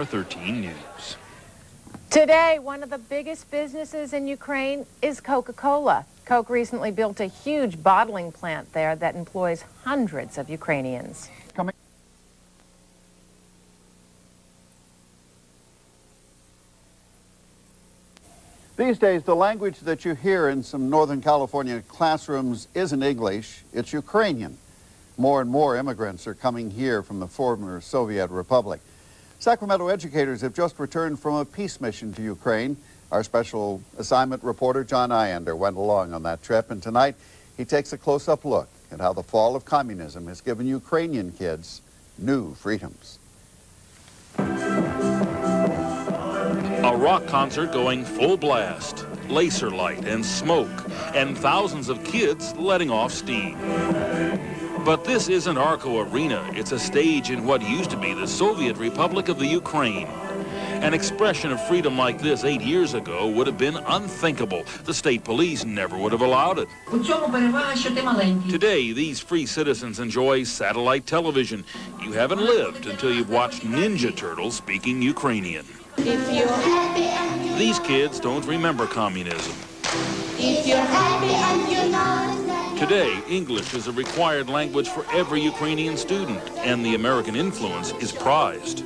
13 News. Today, one of the biggest businesses in Ukraine is Coca-Cola. Coke recently built a huge bottling plant there that employs hundreds of Ukrainians. These days, the language that you hear in some Northern California classrooms isn't English, it's Ukrainian. More and more immigrants are coming here from the former Soviet Republic. Sacramento educators have just returned from a peace mission to Ukraine. Our special assignment reporter, Jon Iander, went along on that trip, and tonight he takes a close-up look at how the fall of communism has given Ukrainian kids new freedoms. A rock concert going full blast, laser light and smoke, and thousands of kids letting off steam. But this isn't Arco Arena. It's a stage in what used to be the Soviet Republic of the Ukraine. An expression of freedom like this 8 years ago would have been unthinkable. The state police never would have allowed it. Today, these free citizens enjoy satellite television. You haven't lived until you've watched Ninja Turtles speaking Ukrainian. If you're happy, these kids don't remember communism. if you're happy and you're not. Today, English is a required language for every Ukrainian student, and the American influence is prized.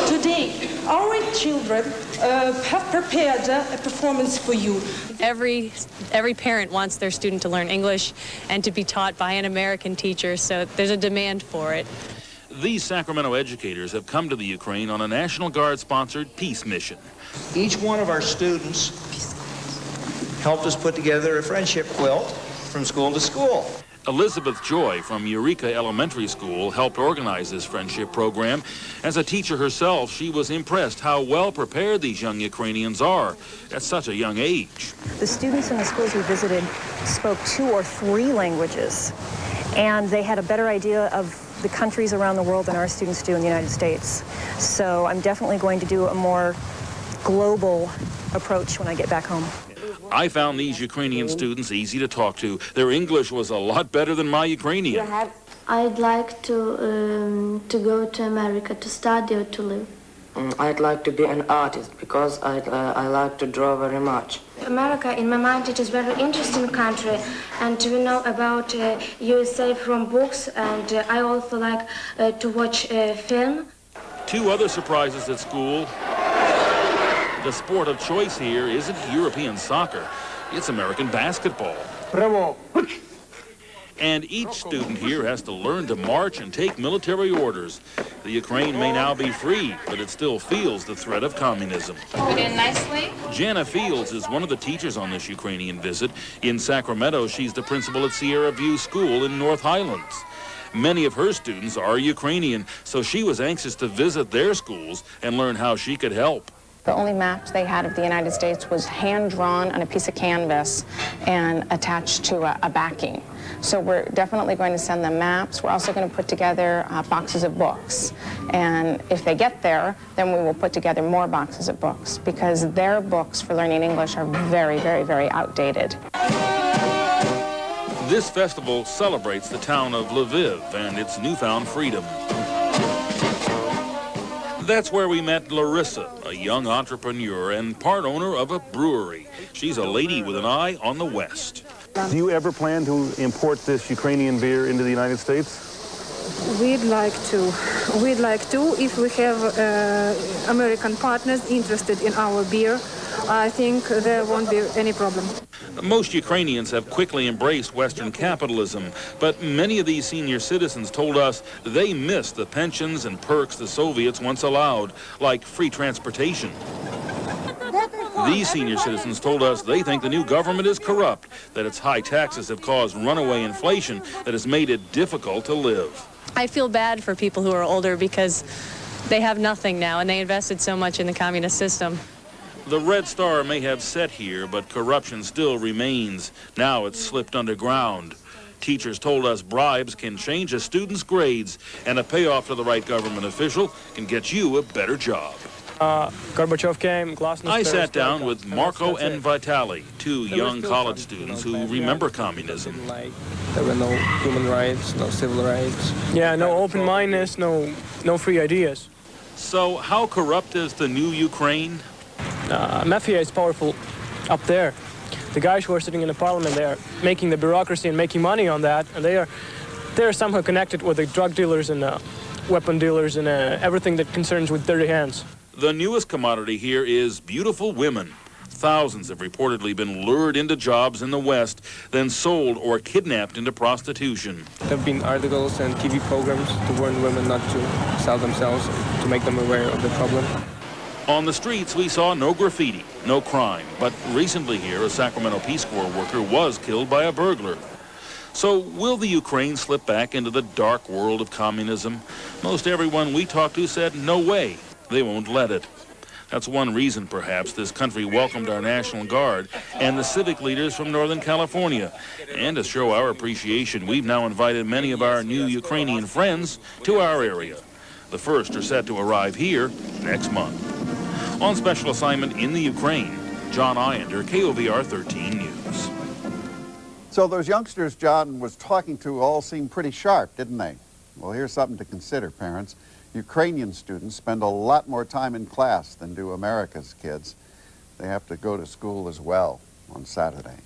Today, our children have prepared a performance for you. Every parent wants their student to learn English and to be taught by an American teacher, so there's a demand for it. These Sacramento educators have come to the Ukraine on a National Guard-sponsored peace mission. Each one of our students helped us put together a friendship quilt from school to school. Elizabeth Joy from Eureka Elementary School helped organize this friendship program. As a teacher herself, she was impressed how well prepared these young Ukrainians are at such a young age. The students in the schools we visited spoke 2 or 3 languages, and they had a better idea of the countries around the world than our students do in the United States. So I'm definitely going to do a more global approach when I get back home. I found these Ukrainian students easy to talk to. Their English was a lot better than my Ukrainian. I'd like to go to America to study or to live. I'd like to be an artist because I like to draw very much. America, in my mind, it is a very interesting country, and we know about USA from books, and I also like to watch film. 2 other surprises at school. The sport of choice here isn't European soccer, it's American basketball. Bravo. And each student here has to learn to march and take military orders. The Ukraine may now be free, but it still feels the threat of communism. Put in nicely. Jana Fields is one of the teachers on this Ukrainian visit. In Sacramento, she's the principal at Sierra View School in North Highlands. Many of her students are Ukrainian, so she was anxious to visit their schools and learn how she could help. The only map they had of the United States was hand-drawn on a piece of canvas and attached to a backing. So we're definitely going to send them maps. We're also going to put together boxes of books. And if they get there, then we will put together more boxes of books, because their books for learning English are very, very, very outdated. This festival celebrates the town of Lviv and its newfound freedom. That's where we met Larissa, a young entrepreneur and part owner of a brewery. She's a lady with an eye on the West. Do you ever plan to import this Ukrainian beer into the United States? We'd like to. We'd like to. If we have American partners interested in our beer, I think there won't be any problem. Most Ukrainians have quickly embraced Western capitalism, but many of these senior citizens told us they miss the pensions and perks the Soviets once allowed, like free transportation. These senior citizens told us they think the new government is corrupt, that its high taxes have caused runaway inflation that has made it difficult to live. I feel bad for people who are older because they have nothing now, and they invested so much in the communist system. The Red Star may have set here, but corruption still remains. Now it's slipped underground. Teachers told us bribes can change a student's grades, and a payoff to the right government official can get you a better job. Gorbachev came, I sat down with Marco and Vitali, 2 young college students who remember communism. There were no human rights, no civil rights. Yeah, no open-mindedness, no free ideas. So how corrupt is the new Ukraine? Mafia is powerful up there. The guys who are sitting in the parliament, they are making the bureaucracy and making money on that, and they are somehow connected with the drug dealers and weapon dealers and everything that concerns with dirty hands. The newest commodity here is beautiful women. Thousands have reportedly been lured into jobs in the West, then sold or kidnapped into prostitution. There have been articles and TV programs to warn women not to sell themselves, to make them aware of the problem. On the streets, we saw no graffiti, no crime. But recently here, a Sacramento Peace Corps worker was killed by a burglar. So will the Ukraine slip back into the dark world of communism? Most everyone we talked to said no way, they won't let it. That's one reason, perhaps, this country welcomed our National Guard and the civic leaders from Northern California. And to show our appreciation, we've now invited many of our new Ukrainian friends to our area. The first are set to arrive here next month. On special assignment in the Ukraine, Jon Iander, KOVR 13 News. So those youngsters John was talking to all seemed pretty sharp, didn't they? Well, here's something to consider, parents. Ukrainian students spend a lot more time in class than do America's kids. They have to go to school as well on Saturday.